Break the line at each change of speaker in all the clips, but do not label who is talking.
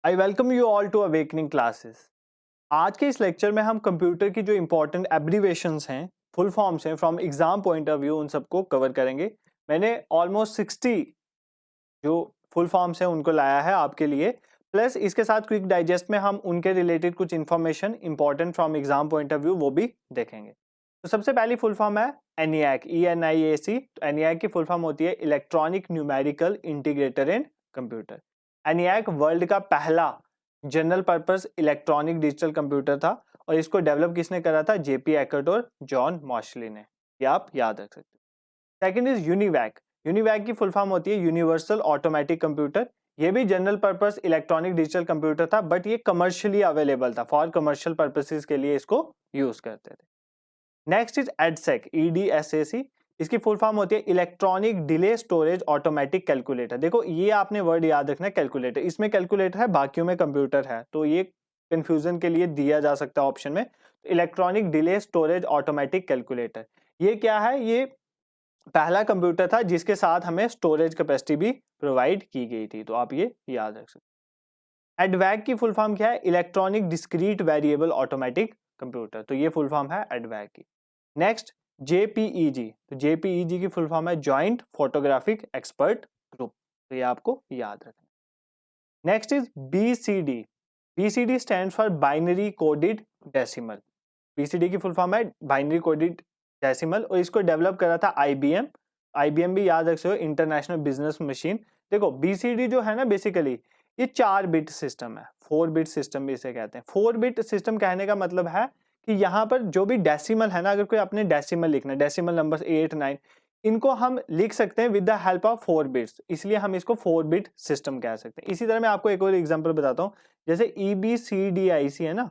I welcome you all to awakening classes. आज के इस लेक्चर में हम कंप्यूटर की जो इंपॉर्टेंट एब्रीवेशंस हैं, फुल फॉर्म्स हैं from exam point of view, उन सबको कवर करेंगे। मैंने ऑलमोस्ट 60 जो फुल फॉर्म्स हैं उनको लाया है आपके लिए, प्लस इसके साथ क्विक डाइजेस्ट में हम उनके रिलेटेड कुछ information important from exam point of view वो भी देखेंगे। तो सबसे पहली फुल फॉर्म है ENIAC, ENIAC। ENIAC की फुल फॉर्म होती है इलेक्ट्रॉनिक न्यूमेरिकल इंटीग्रेटर इन कंप्यूटर। ENIAC वर्ल्ड का पहला general purpose electronic digital computer था और इसको डेवलप किसने करा था? JP एकर्ट और जॉन मॉशली ने। ये आप याद रख सकते हैं। Second is UNIVAC. यूनिवैक की फुल फॉर्म होती है यूनिवर्सल ऑटोमेटिक कंप्यूटर। ये भी general purpose electronic digital computer था, बट ये कमर्शियली अवेलेबल था, फॉर कमर्शियल पर्पसेस के लिए इसको यूज करते थे। Next is EDSAC, EDSAC। इसकी फुल फॉर्म होती है electronic delay storage automatic calculator. देखो ये आपने वर्ड याद रखना है, कैलकुलेटर। इसमें कैलकुलेटर है, बाकियों में कंप्यूटर है, तो ये कंफ्यूजन के लिए दिया जा सकता है ऑप्शन में। Electronic delay storage automatic calculator, ये क्या है? ये पहला कंप्यूटर था जिसके साथ हमें स्टोरेज कैपेसिटी भी प्रोवाइड की गई थी, तो आप ये याद रख सकते हैं। एडवैक की फुल फॉर्म क्या है? Electronic discrete variable automatic computer, तो ये फुल फॉर्म है एडवैक की। नेक्स्ट JPEG, तो JPEG की फुल फॉर्म है जॉइंट फोटोग्राफिक एक्सपर्ट ग्रुप, तो ये आपको याद रखना। Next is BCD। BCD stands for binary coded decimal. BCD की फुल फॉर्म है बाइनरी कोडेड डेसिमल और इसको डेवलप करा था IBM। IBM भी याद रख सकते हो, इंटरनेशनल बिजनेस मशीन। देखो BCD जो है ना, बेसिकली ये 4 बिट सिस्टम है, 4 बिट सिस्टम भी इसे कहते हैं। 4 बिट सिस्टम कहने का मतलब है कि यहाँ पर जो भी डेसिमल है ना, अगर कोई अपने डेसिमल लिखना है, डेसिमल नंबर 8 9, इनको हम लिख सकते हैं with the help of 4 bits, इसलिए हम इसको 4 बिट सिस्टम कह सकते हैं। इसी तरह मैं आपको एक और एग्जांपल बताता हूँ, जैसे EBCDIC है ना,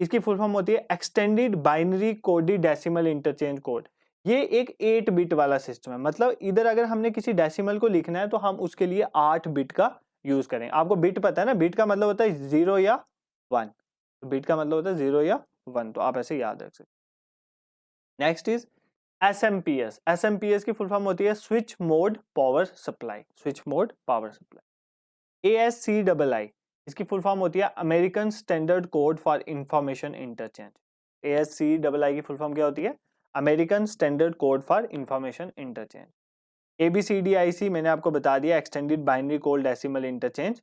इसकी फुल फॉर्म होती है extended binary coded decimal interchange code. ये एक 8 बिट वाला सिस्टम है, मतलब इधर अगर हमने किसी डेसिमल को लिखना है तो हम उसके लिए 8 बिट का यूज करें। आपको बिट पता है ना, बिट का मतलब होता है 0 या 1, तो बिट का मतलब होता है 0 या 1, तो आप ऐसे याद रख सकते। Next is SMPS। SMPS की फुल फॉर्म होती है switch mode power supply, switch mode power supply. ASCII, इसकी फुल फॉर्म होती है American standard code for information interchange. ASCII की फुल फॉर्म क्या होती है? American standard code for information interchange. ABCDIC मैंने आपको बता दिया, extended binary code decimal interchange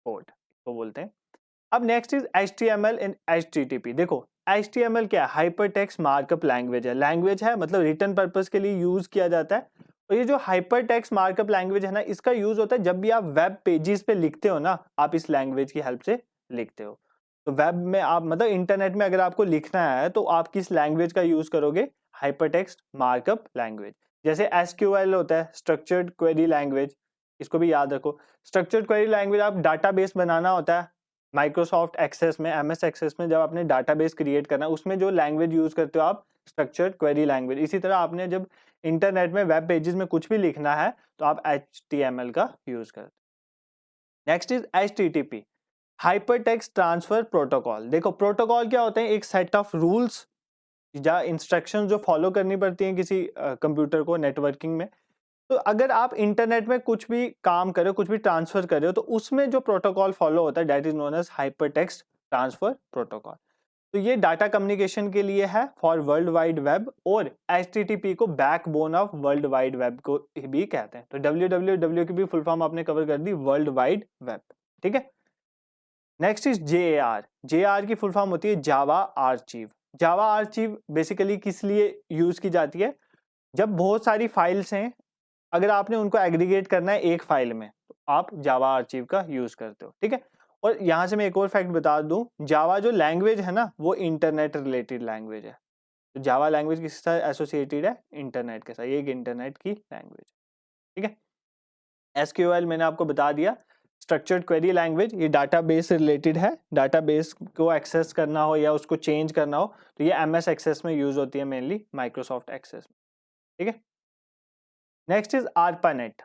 code को बोलते हैं। अब next is HTML and HTTP। देखो HTML क्या है? हाइपर टेक्स्ट मार्कअप लैंग्वेज है। लैंग्वेज है मतलब रिटर्न पर्पस के लिए यूज किया जाता है। और ये जो हाइपर टेक्स्ट मार्कअप लैंग्वेज है ना, इसका यूज होता है जब भी आप वेब पेजेस पे लिखते हो ना, आप इस लैंग्वेज की हेल्प से लिखते हो। तो वेब में आप मतलब इंटरनेट में अगर आपको लिखना है तो आप किस लैंग्वेज का यूज करोगे? Hyper text markup language. जैसे SQL होता है, स्ट्रक्चर्ड क्वेरी लैंग्वेज, इसको भी याद रखो। स्ट्रक्चर्ड क्वेरी लैंग्वेज, आप डाटाबेस बनाना होता है माइक्रोसॉफ्ट एक्सेस में, MS एक्सेस में, जब आपने डाटाबेस क्रिएट करना है उसमें जो लैंग्वेज यूज करते हो आप, स्ट्रक्चर्ड क्वेरी लैंग्वेज। इसी तरह आपने जब इंटरनेट में वेब पेजेस में कुछ भी लिखना है तो आप HTML का यूज करते हो। Next is HTTP, hyper text transfer protocol. देखो प्रोटोकॉल क्या होते हैं? एक सेट ऑफ रूल्स या इंस्ट्रक्शन जो फॉलो करनी पड़ती हैं किसी कंप्यूटर को नेटवर्किंग में। तो अगर आप इंटरनेट में कुछ भी काम कर रहे हो, कुछ भी ट्रांसफर कर रहे हो, तो उसमें जो प्रोटोकॉल फॉलो होता है that is known as hypertext transfer protocol. तो ये डाटा कम्युनिकेशन के लिए है फॉर वर्ल्ड वाइड वेब, और HTTP को backbone of world wide web को भी कहते हैं। तो WWW की भी फुल फॉर्म आपने कवर कर दी, वर्ल्ड वाइड वेब। ठीक है। Next is JAR। JAR की फुल फॉर्म होती है जावा आर्चीव। जावा आर्चीव बेसिकली किस लिए यूज की जाती है? जब बहुत सारी फाइल्स हैं, अगर आपने उनको एग्रीगेट करना है एक फाइल में, तो आप जावा आर्चीव का यूज करते हो। ठीक है। और यहां से मैं एक और फैक्ट बता दूं, जावा जो लैंग्वेज है ना, वो इंटरनेट रिलेटेड लैंग्वेज है। तो जावा लैंग्वेज किसके साथ एसोसिएटेड है? इंटरनेट के साथ। ये एक इंटरनेट की लैंग्वेज। ठीक है। SQL मैंने आपको बता दिया, स्ट्रक्चर्ड क्वेरी लैंग्वेज, ये डाटाबेस से रिलेटेड है। डाटाबेस को एक्सेस करना हो या उसको चेंज करना हो तो ये MS एक्सेस में यूज होती है, मेनली माइक्रोसॉफ्ट एक्सेस में। ठीक है। Next is ARPANET।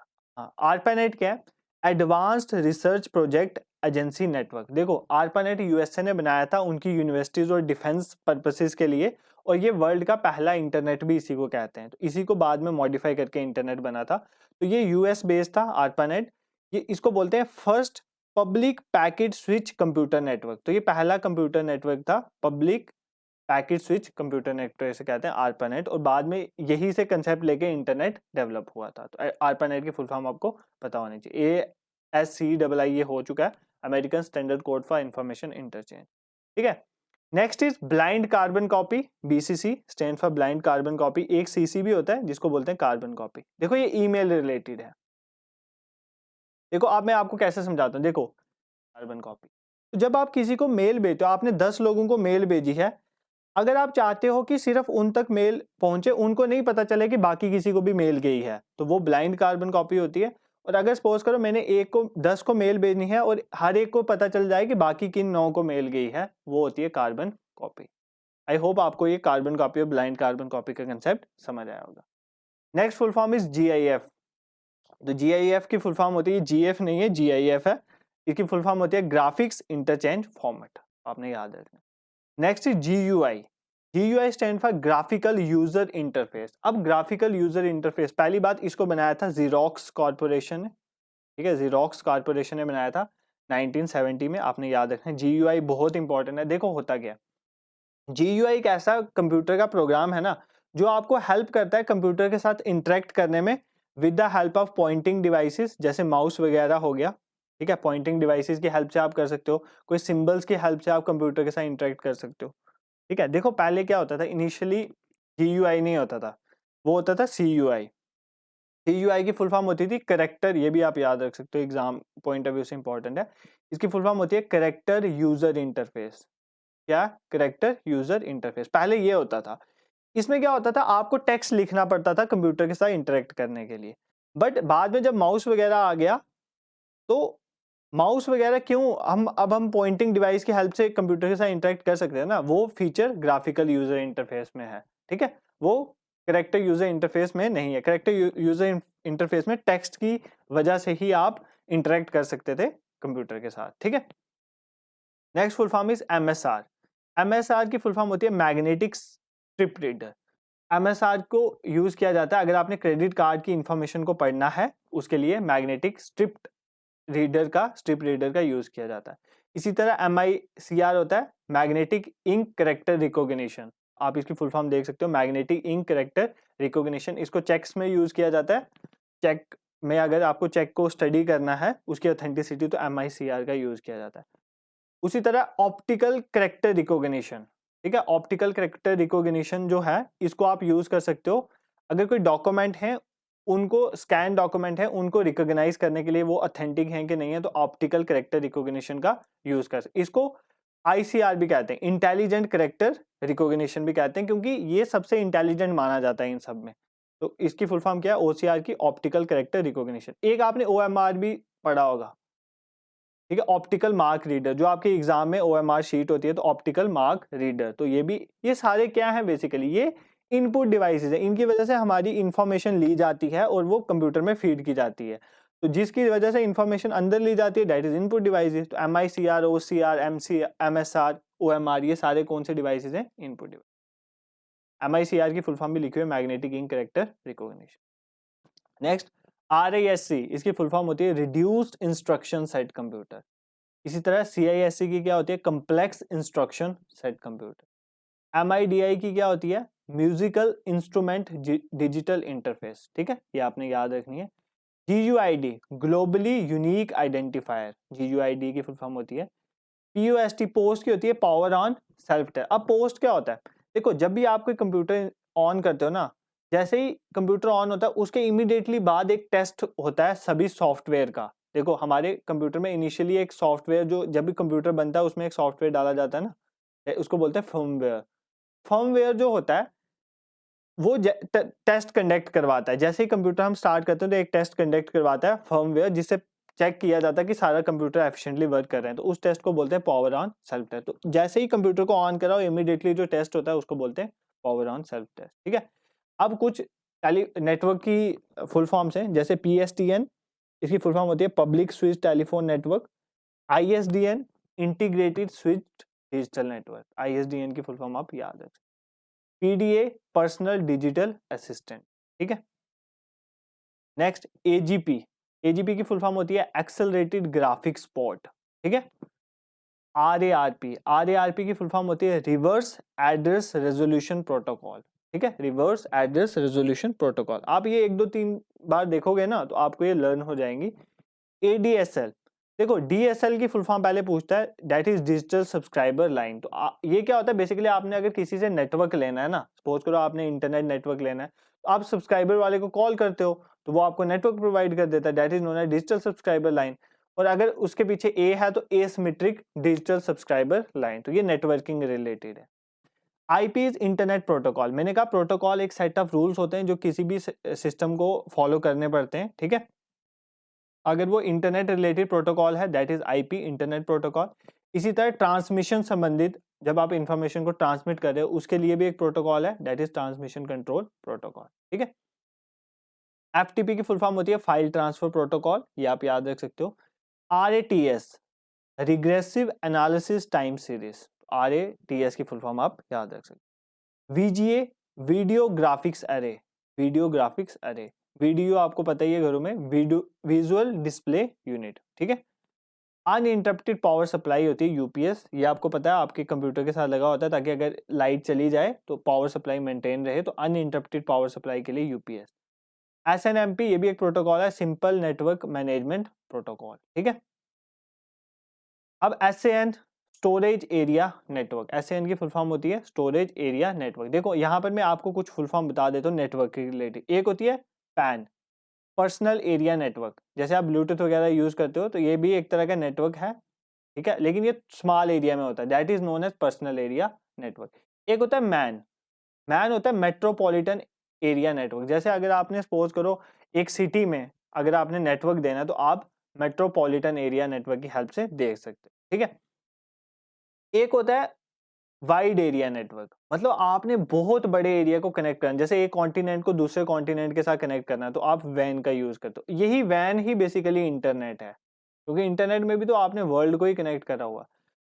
ARPANET क्या है? Advanced research project agency network. देखो ARPANET USA ने बनाया था उनकी यूनिवर्सिटीज और डिफेंस पर्पसेस के लिए, और ये वर्ल्ड का पहला इंटरनेट भी इसी को कहते हैं। तो इसी को बाद में मॉडिफाई करके इंटरनेट बना था। तो ये US बेस्ड था ARPANET। ये इसको बोलते हैं first public packet switch computer network. तो ये पहला कंप्यूटर नेटवर्क था, public packet switch computer network से कहते हैं आरपानेट, और बाद में यही से कंसेप्ट लेके इंटरनेट डेवलप हुआ था। तो आरपानेट की फुल फॉर्म आपको पता होनी चाहिए, ASCII ये हो चुका है, American standard code for information interchange. ठीक है, next is blind carbon copy, BCC stand for blind carbon copy. एक CC भी होता है जिसको बोलते हैं कार्बन कॉपी। देखो ये ईमेल रिलेटेड है। देखो अब मैं आपको कैसे समझाता हूँ। देखो कार्बन कॉपी, तो जब आप किसी को मेल भेजते हो, आपने 10 लोगों को मेल भेजी है, अगर आप चाहते हो कि सिर्फ उन तक मेल पहुंचे, उनको नहीं पता चले कि बाकी किसी को भी मेल गई है, तो वो ब्लाइंड कार्बन कॉपी होती है। और अगर सपोज करो मैंने 10 को मेल भेजनी है और हर एक को पता चल जाए कि बाकी किन 9 को मेल गई है, वो होती है कार्बन कॉपी। आई होप आपको ये कार्बन कॉपी और ब्लाइंड कार्बन कॉपी का कंसेप्ट समझ आया होगा। Next full form is GIF। तो GIF की फुल फॉर्म होती है, GF नहीं है, GIF है। इसकी फुल फॉर्म होती है ग्राफिक्स इंटरचेंज फॉर्मेट, आपने याद रखना। Next is GUI। GUI stand for graphical user interface. अब ग्राफिकल यूजर इंटरफेस, पहली बात इसको बनाया था Xerox कॉर्पोरेशन ने। ठीक है, Xerox कॉर्पोरेशन ने बनाया था 1970 में, आपने याद रखना है। GUI बहुत इंपॉर्टेंट है। देखो होता क्या, GUI एक ऐसा कंप्यूटर का प्रोग्राम है ना, जो आपको हेल्प करता है कंप्यूटर के साथ इंटरेक्ट करने में with the help of pointing devices, जैसे माउस वगैरह हो गया। ठीक है, पॉइंटिंग डिवाइसेस की हेल्प से आप कर सकते हो, कोई सिंबल्स की हेल्प से आप कंप्यूटर के साथ इंटरेक्ट कर सकते हो। ठीक है, देखो पहले क्या होता था, इनिशियली GUI नहीं होता था, वो होता था CUI। CUI की फुल फॉर्म होती थी करेक्टर, ये भी आप याद रख सकते हो, एग्जाम पॉइंट ऑफ व्यू से इंपॉर्टेंट है। इसकी फुल फॉर्म होती है करेक्टर यूजर इंटरफेस। क्या, करेक्टर यूजर इंटरफेस, पहले ये होता था। इसमें क्या होता था, आपको टेक्स्ट लिखना पड़ता था कंप्यूटर के साथ इंटरेक्ट करने के लिए। बट बाद में जब माउस वगैरह आ गया, तो माउस वगैरह क्यों, हम पॉइंटिंग डिवाइस की हेल्प से कंप्यूटर के साथ इंटरेक्ट कर सकते हैं ना, वो फीचर ग्राफिकल यूजर इंटरफेस में है। ठीक है, वो करेक्टर यूजर इंटरफेस में नहीं है। करेक्टर यूजर इंटरफेस में टेक्स्ट की वजह से ही आप इंटरेक्ट कर सकते थे कंप्यूटर के साथ। ठीक है, next full form is MSR। MSR की फुल फॉर्म होती है मैग्नेटिक स्ट्रिप रीडर। MSR को यूज किया जाता है अगर आपने क्रेडिट कार्ड की इंफॉर्मेशन को पढ़ना है, उसके लिए मैग्नेटिक स्ट्रिप रीडर का यूज किया जाता है। इसी तरह MICR होता है मैग्नेटिक इंक करेक्टर रिकॉग्निशन। आप इसकी फुल फॉर्म देख सकते हो, मैग्नेटिक इंक करेक्टर रिकॉग्निशन। इसको चेक्स में यूज किया जाता है। चेक में अगर आपको चेक को स्टडी करना है, उसकी ऑथेंटिसिटी, तो MICR का यूज किया जाता है। उसी तरह ऑप्टिकल करेक्टर रिकॉग्निशन। ठीक है, ऑप्टिकल करेक्टर रिकॉग्निशन जो है, इसको आप यूज कर सकते हो अगर कोई डॉक्यूमेंट है, उनको स्कैन डॉक्यूमेंट है, उनको रिकॉग्नाइज करने के लिए वो ऑथेंटिक हैं कि नहीं है, तो ऑप्टिकल करेक्टर रिकॉग्निशन का यूज कर सकते। इसको ICR भी कहते हैं, इंटेलिजेंट करेक्टर रिकॉग्निशन भी कहते हैं, क्योंकि ये सबसे इंटेलिजेंट माना जाता है इन सब में। तो इसकी फुल फॉर्म क्या है, OCR की, ऑप्टिकल करेक्टर रिकॉग्निशन। एक आपने OMR भी पढ़ा होगा। ठीक है, ऑप्टिकल मार्क रीडर, जो आपके एग्जाम में OMR शीट होती है, तो ऑप्टिकल मार्क रीडर। तो ये सारे क्या है, बेसिकली ये इनपुट डिवाइसेस है। इनकी वजह से हमारी इंफॉर्मेशन ली जाती है और वो कंप्यूटर में फीड की जाती है। तो जिसकी वजह से इंफॉर्मेशन अंदर ली जाती है, दैट इज इनपुट डिवाइसेस। तो MICR, OCR, MSR, OMR, ये सारे कौन से डिवाइसेस हैं, इनपुट डिवाइस। MICR की फुल फॉर्म भी लिखी हुई है, magnetic ink character recognition. Next RISC, इसकी फुल फॉर्म होती है रिड्यूस्ड इंस्ट्रक्शन सेट कंप्यूटर। इसी तरह CISC की क्या होती है, complex instruction set computer. MIDI की क्या होती है, म्यूजिकल इंस्ट्रूमेंट डिजिटल इंटरफेस। ठीक है, ये आपने याद रखनी है। GUID, globally unique identifier. GUID की फुल फॉर्म होती है POST, पोस्ट की होती है पावर ऑन सेल्फ टेस्ट। अब पोस्ट क्या होता है, देखो जब भी आप कोई कंप्यूटर ऑन करते हो ना, जैसे ही कंप्यूटर ऑन होता है उसके इमीडिएटली बाद एक टेस्ट होता है सभी सॉफ्टवेयर का। देखो हमारे कंप्यूटर में इनिशियली एक सॉफ्टवेयर, जो जब भी कंप्यूटर बनता है उसमें एक सॉफ्टवेयर डाला जाता है ना, उसको बोलते हैं फर्मवेयर। फर्मवेयर जो होता है वो टेस्ट कंडक्ट करवाता है। जैसे ही कंप्यूटर हम स्टार्ट करते हैं तो एक टेस्ट कंडक्ट करवाता है फर्मवेयर, जिससे चेक किया जाता है कि सारा कंप्यूटर एफिशिएंटली वर्क कर रहे हैं। तो उस टेस्ट को बोलते हैं पावर ऑन सेल्फ टेस्ट। तो जैसे ही कंप्यूटर को ऑन कराओ, इमीडिएटली जो टेस्ट होता है उसको बोलते हैं पावर ऑन सेल्फ टेस्ट। ठीक है, अब कुछ नेटवर्क की फुल फॉर्म्स हैं, जैसे PSTN, इसकी फुल फॉर्म होती है public switch telephone network. ISDN, integrated switch digital network. ISDN की फुल फॉर्म आप याद रखें। PDA, personal digital assistant. ठीक है, नेक्स्ट AGP। AGP की फुल फॉर्म होती है एक्सेलरेटेड ग्राफिक्स पोर्ट, ठीक है। RARP की फुल फॉर्म होती है रिवर्स एड्रेस रेजोल्यूशन प्रोटोकॉल, ठीक है, रिवर्स एड्रेस रेजोल्यूशन प्रोटोकॉल। आप ये 1 2 3 बार देखोगे ना तो आपको ये लर्न हो जाएंगी। ADSL, देखो DSL की फुल फॉर्म पहले पूछता है, that is digital subscriber line. तो ये क्या होता है बेसिकली, आपने अगर किसी से नेटवर्क लेना है ना, सपोज करो आपने इंटरनेट नेटवर्क लेना है, तो आप सब्सक्राइबर वाले को कॉल करते हो तो वो आपको नेटवर्क प्रोवाइड कर देता है, that is known as digital subscriber line. और अगर उसके पीछे ए है तो एसिमेट्रिक डिजिटल सब्सक्राइबर लाइन, तो ये नेटवर्किंग रिलेटेड है। आईपी इज इंटरनेट प्रोटोकॉल, मैंने कहा प्रोटोकॉल एक सेट ऑफ रूल्स होते हैं जो किसी भी सिस्टम को फॉलो करने पड़ते हैं, ठीक है। अगर वो इंटरनेट रिलेटेड प्रोटोकॉल है that is IP, internet protocol. इसी तरह ट्रांसमिशन संबंधित, जब आप इंफॉर्मेशन को ट्रांसमिट कर रहे हो उसके लिए भी एक प्रोटोकॉल है, that is transmission control protocol, ठीक है। एफटीपी की फुल फॉर्म होती है फाइल ट्रांसफर प्रोटोकॉल, ये आप याद रख सकते हो। RATS regressive analysis time series, RATS की फुल फॉर्म आप याद रख सकते हो। VGA वीडियो ग्राफिक्स अरे, वीडियो ग्राफिक्स अरे, वीडियो आपको पता ही है घरों में, वीडियो विजुअल डिस्प्ले यूनिट, ठीक है। अनइंटरप्टेड पावर सप्लाई होती है UPS, ये आपको पता है आपके कंप्यूटर के साथ लगा होता है ताकि अगर लाइट चली जाए तो पावर सप्लाई मेंटेन रहे, तो अनइंटरप्टेड पावर सप्लाई के लिए UPS। SNMP ये भी एक प्रोटोकॉल है, सिंपल नेटवर्क मैनेजमेंट प्रोटोकॉल, ठीक है। अब SAN storage area network, SAN की फुल फॉर्म होती है स्टोरेज एरिया नेटवर्क। देखो यहाँ पर मैं आपको कुछ फुल फॉर्म बता देता हूँ नेटवर्क के रिलेटेड। एक होती है PAN, पर्सनल एरिया नेटवर्क, जैसे आप ब्लूटूथ वगैरह यूज करते हो तो ये भी एक तरह का नेटवर्क है, ठीक है, लेकिन ये स्मॉल एरिया में होता है, that is known as personal area network. एक होता है मैन, मैन होता है मेट्रोपॉलिटन एरिया नेटवर्क। जैसे अगर आपने सपोज करो एक सिटी में अगर आपने नेटवर्क देना है तो आप मेट्रोपॉलिटन एरिया नेटवर्क की हेल्प से देख सकते हो, ठीक है। एक होता है वाइड एरिया नेटवर्क, मतलब आपने बहुत बड़े एरिया को कनेक्ट करना, जैसे एक कॉन्टिनेंट को दूसरे कॉन्टिनेंट के साथ कनेक्ट करना है तो आप वैन का यूज करते हो। यही वैन ही बेसिकली इंटरनेट है, क्योंकि इंटरनेट में भी तो आपने वर्ल्ड को ही कनेक्ट करा हुआ।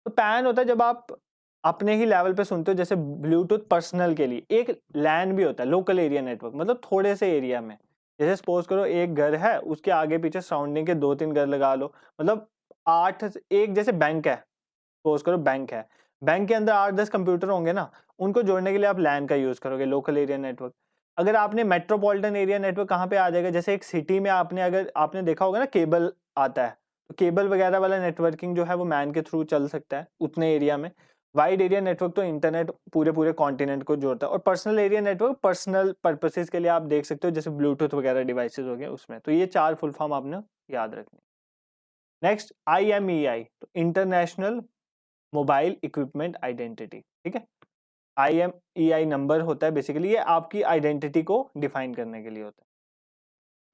तो पैन होता है जब आप अपने ही लेवल पे सुनते हो, जैसे ब्लूटूथ पर्सनल के लिए। एक लैन भी होता है लोकल एरिया नेटवर्क, मतलब थोड़े से एरिया में, जैसे सपोज करो एक घर है उसके आगे पीछे सराउंडिंग के 2 3 घर लगा लो, मतलब 8, एक जैसे बैंक है, सपोज करो बैंक है, बैंक के अंदर 8 10 कंप्यूटर होंगे ना, उनको जोड़ने के लिए आप लैन का यूज करोगे, लोकल एरिया नेटवर्क। अगर आपने मेट्रोपॉलिटन एरिया नेटवर्क कहाँ पे आ जाएगा, जैसे एक सिटी में आपने अगर आपने देखा होगा ना केबल आता है, तो केबल वगैरह वाला नेटवर्किंग जो है वो मैन के थ्रू चल सकता है उतने एरिया में। वाइड एरिया नेटवर्क तो इंटरनेट पूरे पूरे कॉन्टिनेंट को जोड़ता है। और personal area network personal purposes के लिए आप देख सकते हो, जैसे ब्लूटूथ वगैरह डिवाइसेस हो गए उसमें। तो ये 4 फुल फॉर्म आपने याद रखनी। नेक्स्ट IMEI, तो इंटरनेशनल मोबाइल इक्विपमेंट आइडेंटिटी, ठीक है। IMEI नंबर होता है बेसिकली, ये आपकी आइडेंटिटी को डिफाइन करने के लिए होता है।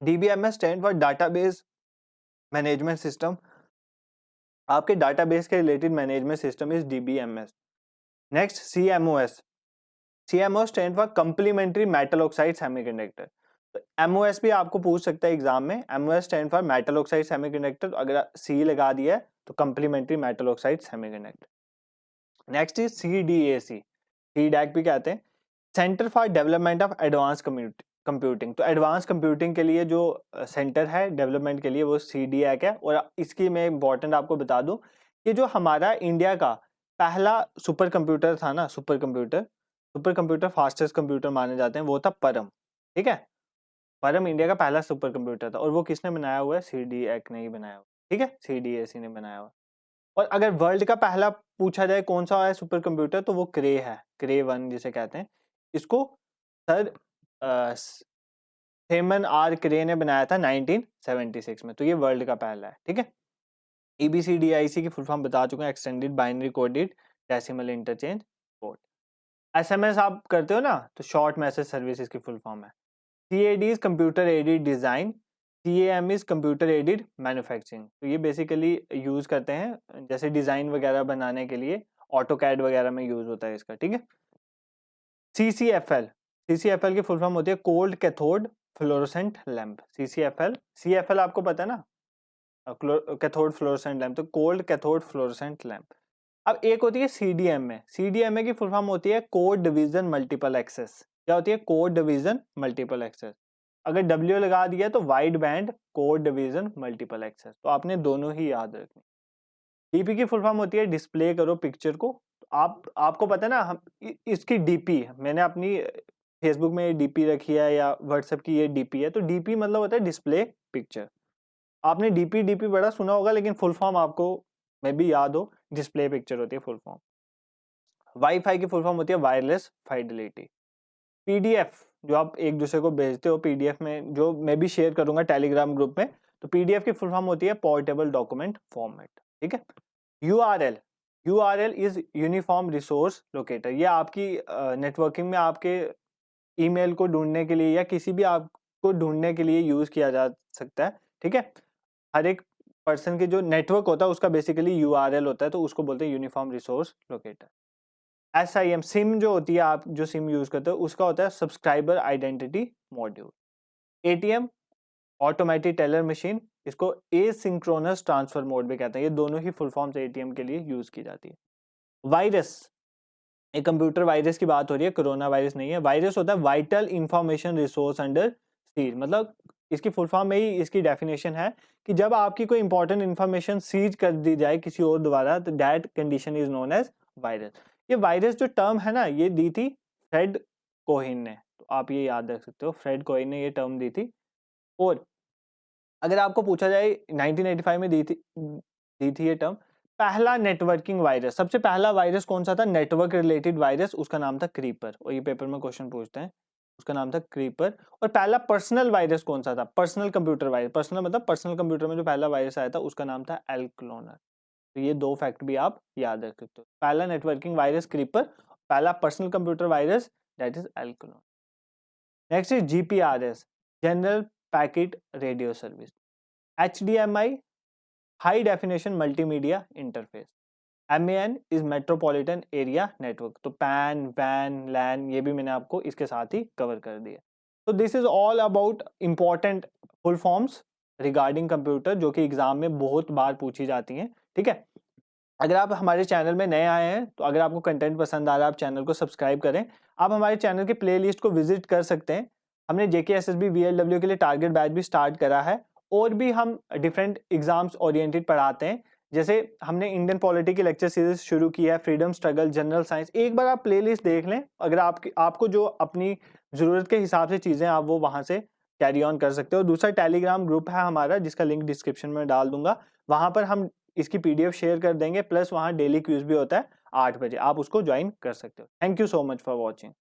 DBMS stand for database management system, आपके डाटाबेस के related management system is DBMS। Next CMOS stand for complementary metal oxide semiconductor. तो MOS भी आपको पूछ सकता है एग्जाम में, MOS stand for metal oxide semiconductor, अगर C लगा दिया है तो complementary metal oxide semiconductor. Next is CDAC, CDAC भी कहते हैं, centre for development of advance computing. तो एडवांस कंप्यूटिंग के लिए जो सेंटर है डेवलपमेंट के लिए वो CDAC है। और इसकी मैं इंपॉर्टेंट आपको बता दूं कि जो हमारा इंडिया का पहला सुपर कंप्यूटर था ना, सुपर कंप्यूटर फास्टेस्ट कंप्यूटर माने जाते हैं, वो था परम, ठीक है। परम इंडिया का पहला सुपर कंप्यूटर था, और वो किसने बनाया हुआ है, CDAC ने ही बनाया हुआ, ठीक है, CDAC ने बनाया हुआ। और अगर वर्ल्ड का पहला पूछा जाए कौन सा है सुपर कंप्यूटर, तो वो क्रे है, क्रे 1 जिसे कहते हैं। इसको सर थेमन आर क्रे ने बनाया था 1976 में, तो ये वर्ल्ड का पहला है, ठीक है। EBCDIC की फुल फॉर्म बता चुके हैं, extended binary coded decimal interchange port. SMS आप करते हो ना, तो शॉर्ट मैसेज सर्विसेज की फुल फॉर्म है। CAD is computer aided design, CAM is computer aided manufacturing. तो ये बेसिकली यूज करते हैं जैसे डिजाइन वगैरह बनाने के लिए, ऑटोकैड वगैरह में यूज होता है इसका, ठीक है। CCFL की फुल फॉर्म होती है cold cathode fluorescent lamp. CFL आपको पता है ना, कैथोड फ्लोरोसेंट लैंप, तो कोल्ड कैथोड फ्लोरोसेंट लैंप। अब एक होती है CDMA की फुल फॉर्म होती है कोड डिवीजन मल्टीपल एक्सेस। क्या होती है, कोड डिवीजन मल्टीपल एक्सेस। अगर W लगा दिया तो wide band code division multiple access, तो आपने दोनों ही याद रखनी। डीपी की फुल फॉर्म होती है डिस्प्ले करो पिक्चर को। आपको पता है ना, हम इसकी डीपी, मैंने अपनी फेसबुक में डीपी रखी है या व्हाट्सएप की ये डीपी है, तो डीपी मतलब होता है डिस्प्ले पिक्चर। आपने डीपी डीपी बड़ा सुना होगा, लेकिन फुल फॉर्म आपको मे बी याद हो, डिस्प्ले पिक्चर होती है फुल फॉर्म। वाईफाई की फुल फॉर्म होती है वायरलेस फाइडेलिटी। पीडीएफ जो आप एक दूसरे को भेजते हो पीडीएफ में, जो मैं भी शेयर करूंगा टेलीग्राम ग्रुप में, तो पीडीएफ की फुल फॉर्म होती है पोर्टेबल डॉक्यूमेंट फॉर्मेट। ठीक है। URL, URL is uniform resource locator. ये आपकी नेटवर्किंग में आपके ईमेल को ढूंढने के लिए या किसी भी आपको ढूंढने के लिए यूज किया जा सकता है। ठीक है। हर एक पर्सन के जो नेटवर्क होता है उसका बेसिकली यूआरएल होता है, तो उसको बोलते हैं uniform resource locator. SIM, SIM जो होती है, आप जो सिम यूज करते हो उसका होता है subscriber identity module. ATM, automatic teller machine, इसको एसिंक्रोनस ट्रांसफर मोड भी कहते हैं। ये दोनों ही फुल फॉर्म्स ATM के लिए यूज की जाती है। वायरस, एक कंप्यूटर वायरस की बात हो रही है, कोरोना वायरस नहीं है। वायरस होता है vital information resource under seize, मतलब इसकी फुल फॉर्म में ही इसकी डेफिनेशन है कि जब आपकी कोई इंपॉर्टेंट इंफॉर्मेशन सीज कर दी जाए किसी और द्वारा, तो that condition is known as virus. ये वायरस जो टर्म है ना, ये दी थी फ्रेड कोहिन ने, तो आप ये याद रख सकते हो, फ्रेड कोहिन ने ये टर्म दी थी। और अगर आपको पूछा जाए 1985 में दी थी ये टर्म। पहला नेटवर्किंग वायरस, सबसे पहला वायरस कौन सा था नेटवर्क रिलेटेड वायरस, उसका नाम था क्रीपर, और ये पेपर में क्वेश्चन पूछते हैं, उसका नाम था क्रीपर। और पहला पर्सनल वायरस कौन सा था, पर्सनल कंप्यूटर वायरस, पर्सनल मतलब पर्सनल कंप्यूटर में जो पहला वायरस आया था उसका नाम था एल्क्लोनर। तो ये दो फैक्ट भी आप याद रख सकते हो, पहला नेटवर्किंग वायरस क्रीपर, पहला personal computer virus that is Elk Cloner. Next is GPRS, general packet radio service. HDMI, high definition multimedia interface. MAN is metropolitan area network, तो पैन वैन लैन ये भी मैंने आपको इसके साथ ही कवर कर दिया। तो this is all about important full forms regarding computer, जो कि एग्जाम में बहुत बार पूछी जाती हैं। ठीक है। अगर आप हमारे चैनल में नए आए हैं, तो अगर आपको कंटेंट पसंद आ रहा है, आप चैनल को सब्सक्राइब करें। आप हमारे चैनल के प्लेलिस्ट को विजिट कर सकते हैं। हमने JKSSB VLW के लिए टारगेट बैच भी स्टार्ट करा है, और भी हम डिफरेंट एग्जाम्स ओरिएंटेड पढ़ाते हैं। जैसे हमने इंडियन पॉलिटी की लेक्चर सीरीज शुरू की है, फ्रीडम स्ट्रगल, जनरल साइंस। एक बार आप प्लेलिस्ट देख लें, अगर आपको जो अपनी जरूरत के हिसाब से चीजें आप वो वहां से कैरी ऑन कर सकते हो। दूसरा टेलीग्राम ग्रुप है हमारा, जिसका लिंक डिस्क्रिप्शन में डाल दूंगा, वहां पर हम इसकी PDF शेयर कर देंगे, प्लस वहां डेली क्विज भी होता है 8 बजे, आप उसको ज्वाइन कर सकते हो। Thank you so much for watching.